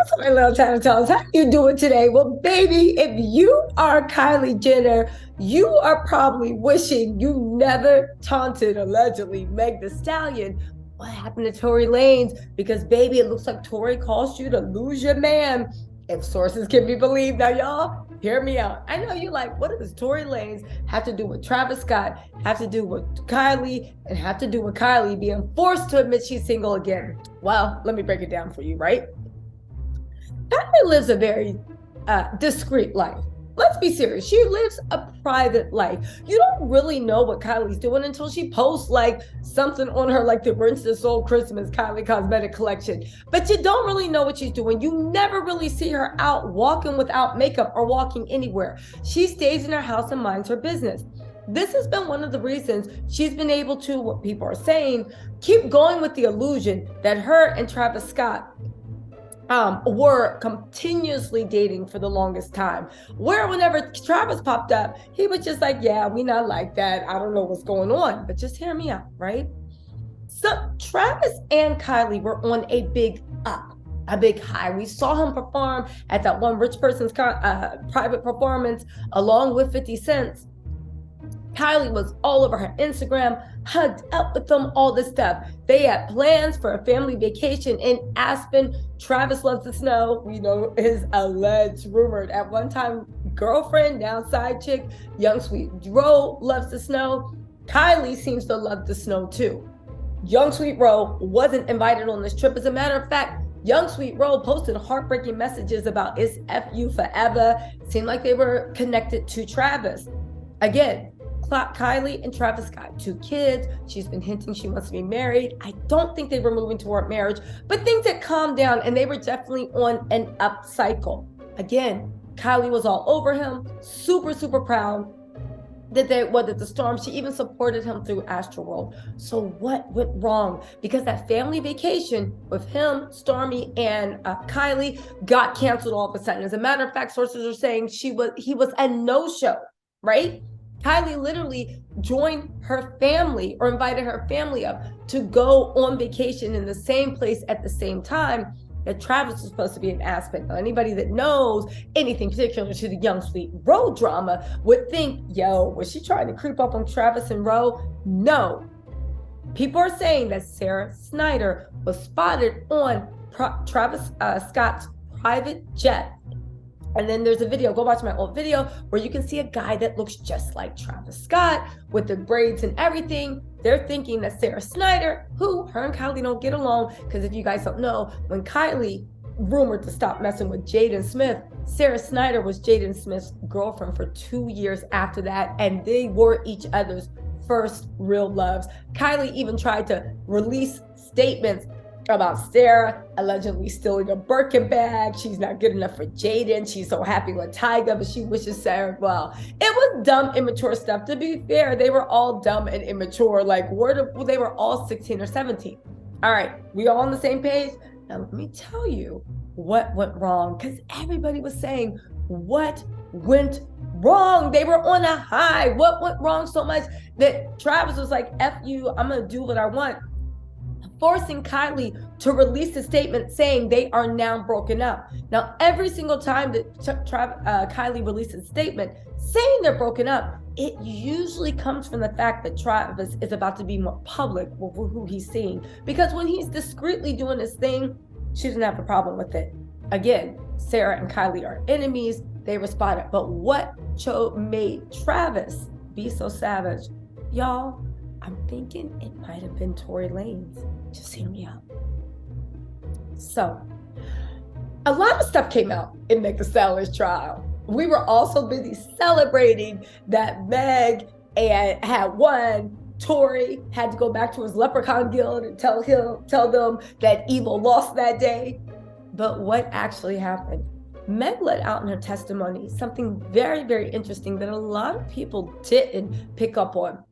What's up, my little TisaTells? How you doing today? Well, baby, if you are Kylie Jenner, you are probably wishing you never taunted, allegedly, Meg the Stallion. What happened to Tory Lanez? Because, baby, it looks like Tory caused you to lose your man. If sources can be believed. Now, y'all, hear me out. I know you like, what does Tory Lanez have to do with Travis Scott, have to do with Kylie, and have to do with Kylie being forced to admit she's single again? Well, let me break it down for you, right? Kylie lives a very discreet life. Let's be serious. She lives a private life. You don't really know what Kylie's doing until she posts like something on her, like the Rinse the Soul Christmas Kylie cosmetic collection. But you don't really know what she's doing. You never really see her out walking without makeup or walking anywhere. She stays in her house and minds her business. This has been one of the reasons she's been able to, what people are saying, keep going with the illusion that her and Travis Scott were continuously dating for the longest time. Where whenever Travis popped up, he was just like, yeah, we not like that. I don't know what's going on, but just hear me out, right? So Travis and Kylie were on a big up, a big high. We saw him perform at that one rich person's private performance along with 50 Cent. Kylie was all over her Instagram, hugged up with them, all this stuff. They had plans for a family vacation in Aspen. Travis loves the snow. We know his alleged, rumored, at one time girlfriend, now side chick, Young Sweet Ro loves the snow. Kylie seems to love the snow too. Young Sweet Ro wasn't invited on this trip. As a matter of fact, Young Sweet Ro posted heartbreaking messages about it's F you forever. It seemed like they were connected to Travis. Again, Kylie and Travis got 2 kids. She's been hinting she wants to be married. I don't think they were moving toward marriage, but things had calmed down and they were definitely on an up cycle. Again, Kylie was all over him, super, super proud that they weathered the storm. She even supported him through Astroworld. So what went wrong? Because that family vacation with him, Stormy, and Kylie got canceled all of a sudden. As a matter of fact, sources are saying he was a no-show, right? Kylie literally joined her family or invited her family up to go on vacation in the same place at the same time that Travis was supposed to be in Aspen. Now, anybody that knows anything particular to the Young Sweet Ro drama would think, yo, was she trying to creep up on Travis and Ro? No. People are saying that Sarah Snyder was spotted on Travis Scott's private jet. And then there's a video, go watch my old video, where you can see a guy that looks just like Travis Scott with the braids and everything. They're thinking that Sarah Snyder, who her and Kylie don't get along, because if you guys don't know, when Kylie rumored to stop messing with Jaden Smith, Sarah Snyder was Jaden Smith's girlfriend for 2 years after that, and they were each other's first real loves. Kylie even tried to release statements about Sarah allegedly stealing a Birkin bag. She's not good enough for Jaden. She's so happy with Tyga, but she wishes Sarah well. It was dumb, immature stuff. To be fair, they were all dumb and immature. Like, they were all 16 or 17. All right, we all on the same page? Now, let me tell you what went wrong, because everybody was saying, what went wrong? They were on a high. What went wrong so much that Travis was like, F you, I'm going to do what I want, forcing Kylie to release a statement saying they are now broken up. Now, every single time that Kylie releases a statement saying they're broken up, it usually comes from the fact that Travis is about to be more public with who he's seeing. Because when he's discreetly doing his thing, she doesn't have a problem with it. Again, Sarah and Kylie are enemies. They were spotted. But what made Travis be so savage? Y'all, I'm thinking it might have been Tory Lanez. Just hear me out. So, a lot of stuff came out in Meg Thee Stallion's trial. We were also busy celebrating that Meg had won. Tory had to go back to his leprechaun guild and tell them that evil lost that day. But what actually happened? Meg let out in her testimony something very, very interesting that a lot of people didn't pick up on.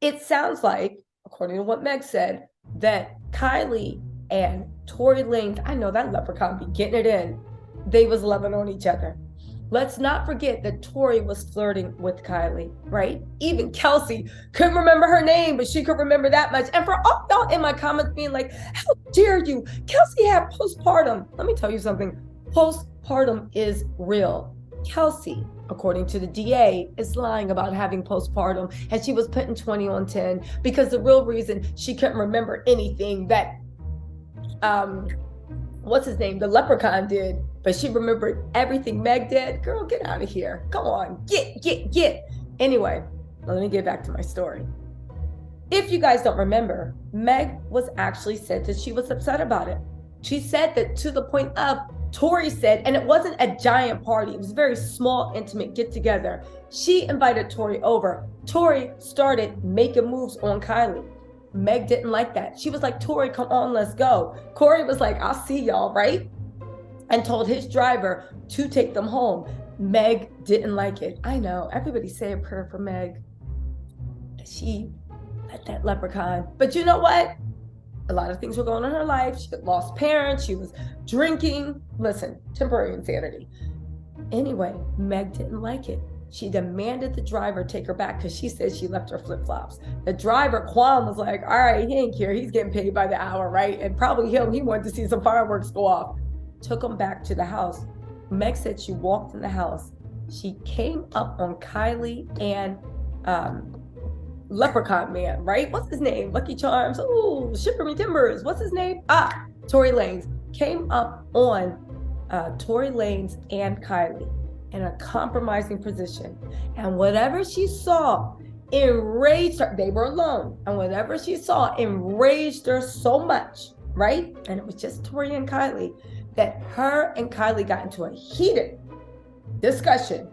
It sounds like, according to what Meg said, that Kylie and Tory Lanez, I know that leprechaun be getting it in, they was loving on each other. Let's not forget that Tory was flirting with Kylie, right? Even Kelsey couldn't remember her name, but she could remember that much. And for all y'all in my comments being like, how dare you? Kelsey had postpartum. Let me tell you something. Postpartum is real. Kelsey, according to the DA, is lying about having postpartum, and she was putting 20 on 10 because the real reason she couldn't remember anything that what's his name, the leprechaun did, but she remembered everything Meg did. Girl, get out of here. Come on, get. Anyway, let me get back to my story. If you guys don't remember, Meg was actually said that she was upset about it. She said that to the point of, Tory said, and it wasn't a giant party, it was a very small, intimate get together. She invited Tory over. Tory started making moves on Kylie. Meg didn't like that. She was like, Tory, come on, let's go. Corey was like, I'll see y'all, right? And told his driver to take them home. Meg didn't like it. I know, everybody say a prayer for Meg. She let that leprechaun. But you know what? A lot of things were going on in her life. She had lost parents. She was drinking. Listen, temporary insanity. Anyway, Meg didn't like it. She demanded the driver take her back because she said she left her flip-flops. The driver, Quan, was like, all right, he ain't care. He's getting paid by the hour, right? And probably he wanted to see some fireworks go off. Took him back to the house. Meg said she walked in the house. She came up on Kylie and Leprechaun Man, right? What's his name? Lucky Charms. Oh, Shipper Me Timbers. What's his name? Tory Lanez. Came up on Tory Lanez and Kylie in a compromising position. And whatever she saw enraged her. They were alone. And whatever she saw enraged her so much, right? And it was just Tory and Kylie, that her and Kylie got into a heated discussion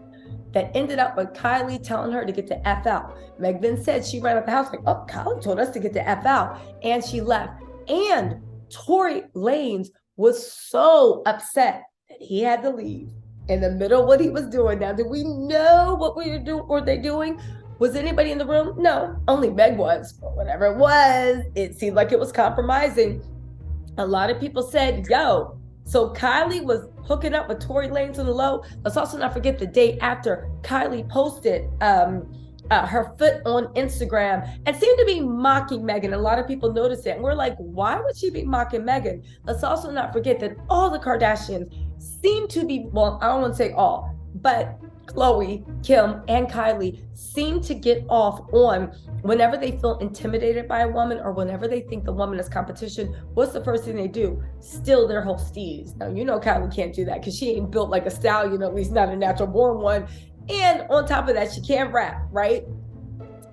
that ended up with Kylie telling her to get the F out. Meg then said she ran out the house like, oh, Kylie told us to get the F out. And she left. And Tory Lanez was so upset that he had to leave in the middle of what he was doing. Now, did we know what were they doing? Was anybody in the room? No, only Meg was. But whatever it was, it seemed like it was compromising. A lot of people said, yo, so Kylie was hooking up with Tory Lanez on the low. Let's also not forget the day after Kylie posted her foot on Instagram and seemed to be mocking Megan. A lot of people noticed it. And we're like, why would she be mocking Megan? Let's also not forget that all the Kardashians seem to be, well, I don't want to say all, but Khloe, Kim, and Kylie seem to get off on whenever they feel intimidated by a woman or whenever they think the woman is competition. What's the first thing they do? Steal their whole steez. Now, you know Kylie can't do that because she ain't built like a stallion, at least not a natural born one. And on top of that, she can't rap, right?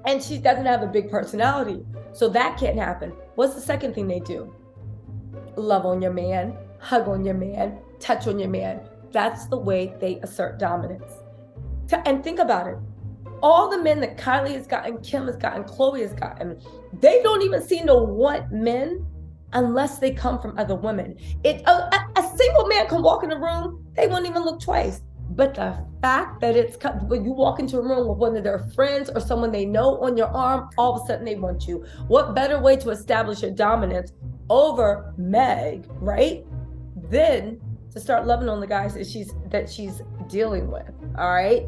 And she doesn't have a big personality. So that can't happen. What's the second thing they do? Love on your man, hug on your man, touch on your man. That's the way they assert dominance. And think about it. All the men that Kylie has gotten, Kim has gotten, Khloe has gotten, they don't even seem to want men unless they come from other women. A single man can walk in the room, they won't even look twice. But the fact that when you walk into a room with one of their friends or someone they know on your arm, all of a sudden they want you. What better way to establish your dominance over Meg, right? Than to start loving on the guys that she's dealing with, all right?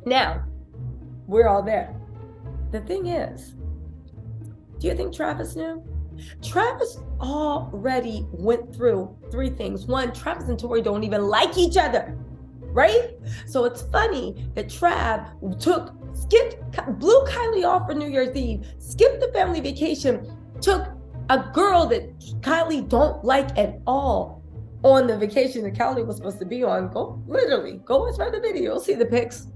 Now, we're all there. The thing is, do you think Travis knew? Travis already went through three things. One, Travis and Tory don't even like each other, right? So it's funny that Trav blew Kylie off for New Year's Eve, skipped the family vacation, took a girl that Kylie don't like at all on the vacation that Kylie was supposed to be on. Go watch the video, you'll see the pics.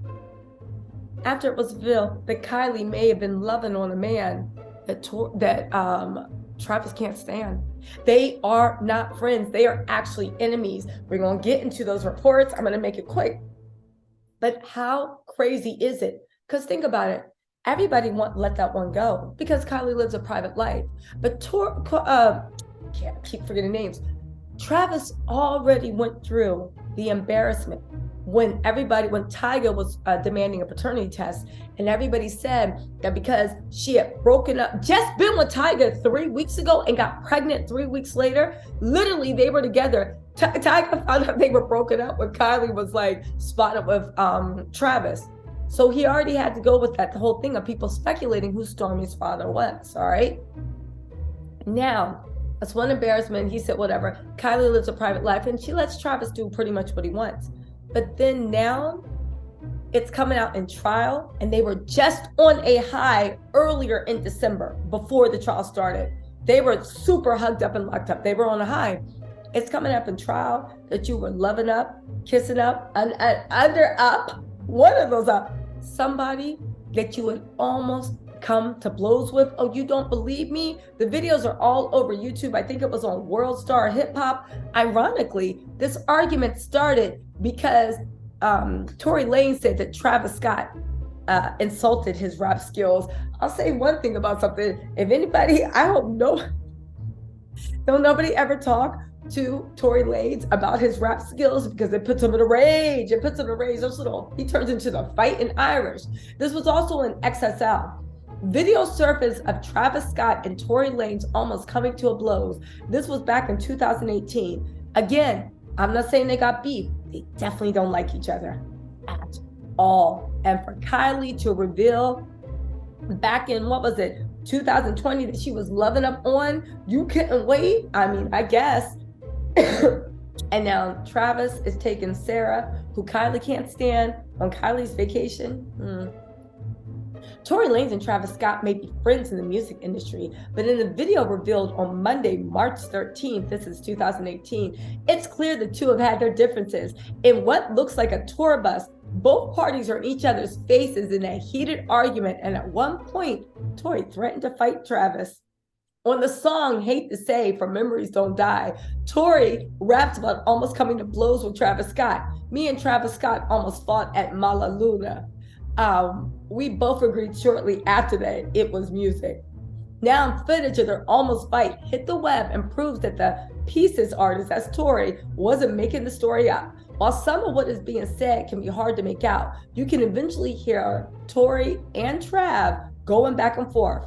After it was revealed that Kylie may have been loving on a man that Travis can't stand. They are not friends. They are actually enemies. We're going to get into those reports. I'm going to make it quick. But how crazy is it? Because think about it. Everybody let that one go because Kylie lives a private life. But keep forgetting names. Travis already went through the embarrassment when Tyga was demanding a paternity test, and everybody said that because she had broken up, just been with Tyga 3 weeks ago and got pregnant 3 weeks later, literally they were together Tyga found out they were broken up when Kylie was like spotted with Travis. So he already had to go with that, the whole thing of people speculating who Stormi's father was, all right? Now, that's one embarrassment. He said, whatever. Kylie lives a private life and she lets Travis do pretty much what he wants. But then now it's coming out in trial, and they were just on a high earlier in December before the trial started. They were super hugged up and locked up. They were on a high. It's coming up in trial that you were loving up, kissing up, and under up, one of those up, somebody that you would almost come to blows with. Oh, you don't believe me? The videos are all over YouTube. I think it was on World Star Hip Hop. Ironically, this argument started because Tory Lanez said that Travis Scott insulted his rap skills. I'll say one thing about something. If anybody, I hope nobody ever talk to Tory Lanez about his rap skills, because it puts him in a rage. It puts him in a rage. He turns into the fighting Irish. This was also in XSL. Video surfaced of Travis Scott and Tory Lanez almost coming to a blows. This was back in 2018. Again, I'm not saying they got beef. They definitely don't like each other at all. And for Kylie to reveal back in, 2020, that she was loving up on You Couldn't Wait, I mean, I guess. And now Travis is taking Sarah, who Kylie can't stand, on Kylie's vacation. Tory Lanez and Travis Scott may be friends in the music industry, but in a video revealed on Monday, March 13th, this is 2018, it's clear the two have had their differences. In what looks like a tour bus, both parties are in each other's faces in a heated argument, and at one point, Tory threatened to fight Travis. On the song Hate to Say for Memories Don't Die, Tory raps about almost coming to blows with Travis Scott. Me and Travis Scott almost fought at Mala Luna. We both agreed shortly after that it was music. Now footage of their almost fight hit the web and proves that the Pieces artist, that's Tory, wasn't making the story up. While some of what is being said can be hard to make out, you can eventually hear Tory and Trav going back and forth.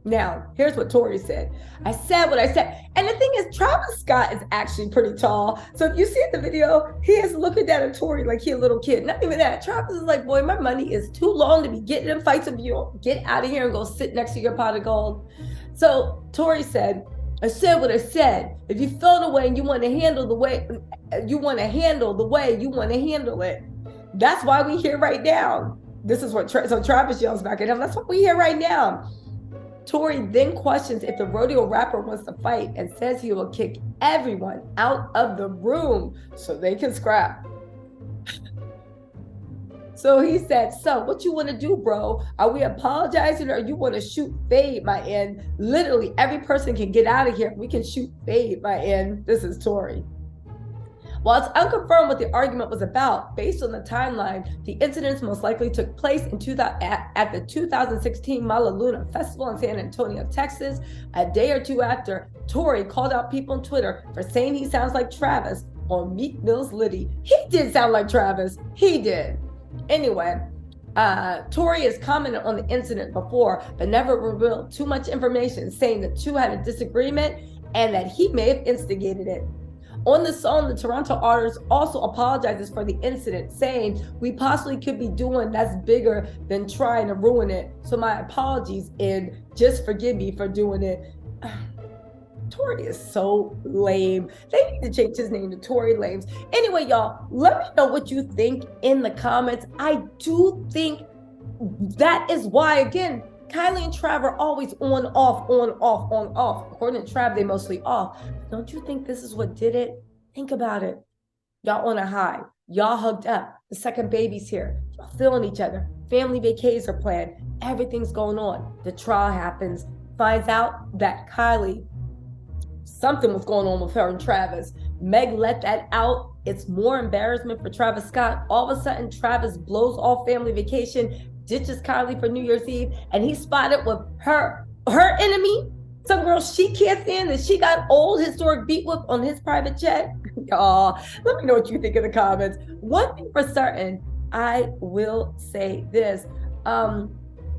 Now, here's what Tory said. I said what I said. And the thing is, Travis Scott is actually pretty tall. So if you see the video, he is looking down at Tory like he a little kid. Not even that. Travis is like, boy, my money is too long to be getting in fights with you. Get out of here and go sit next to your pot of gold. So Tory said, I said what I said. If you feel the way and you want to handle the way you want to handle it. That's why we here right now. This is what so Travis yells back at him. That's what we here right now. Tory then questions if the rodeo rapper wants to fight and says he will kick everyone out of the room so they can scrap. So he said, so what you want to do, bro? Are we apologizing, or you want to shoot fade my end? Literally, every person can get out of here. We can shoot fade my end. This is Tory. While it's unconfirmed what the argument was about, based on the timeline, the incidents most likely took place at the 2016 Mala Luna Festival in San Antonio, Texas. A day or two after, Tory called out people on Twitter for saying he sounds like Travis on Meek Mill's Liddy. He did sound like Travis. He did. Anyway, Tory has commented on the incident before, but never revealed too much information, saying the two had a disagreement and that he may have instigated it. On the song, the Toronto artist also apologizes for the incident, saying, we possibly could be doing that's bigger than trying to ruin it. So my apologies, and just forgive me for doing it. Tory is so lame. They need to change his name to Tory Lanez. Anyway, y'all, let me know what you think in the comments. I do think that is why, again, Kylie and Trav are always on, off, on, off, on, off. According to Trav, they mostly off. Don't you think this is what did it? Think about it. Y'all on a high. Y'all hugged up. The second baby's here. Y'all feeling each other. Family vacays are planned. Everything's going on. The trial happens. Finds out that Kylie, something was going on with her and Travis. Meg let that out. It's more embarrassment for Travis Scott. All of a sudden, Travis blows off family vacation, ditches Kylie for New Year's Eve, and he's spotted with her enemy, some girl she can't stand that she got old historic beat with on his private jet. Y'all, let me know what you think in the comments. One thing for certain, I will say this.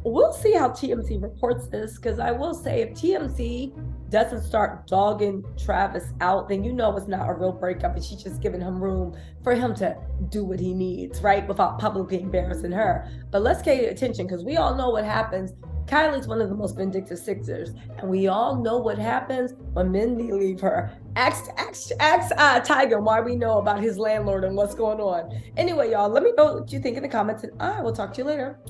we'll see how TMZ reports this, because I will say if TMZ doesn't start dogging Travis out, then you know it's not a real breakup and she's just giving him room for him to do what he needs, right? Without publicly embarrassing her. But let's pay attention, because we all know what happens. Kylie's one of the most vindictive Sixers, and we all know what happens when men leave her. Ask Tiger why we know about his landlord and what's going on. Anyway, y'all, let me know what you think in the comments, and I will talk to you later.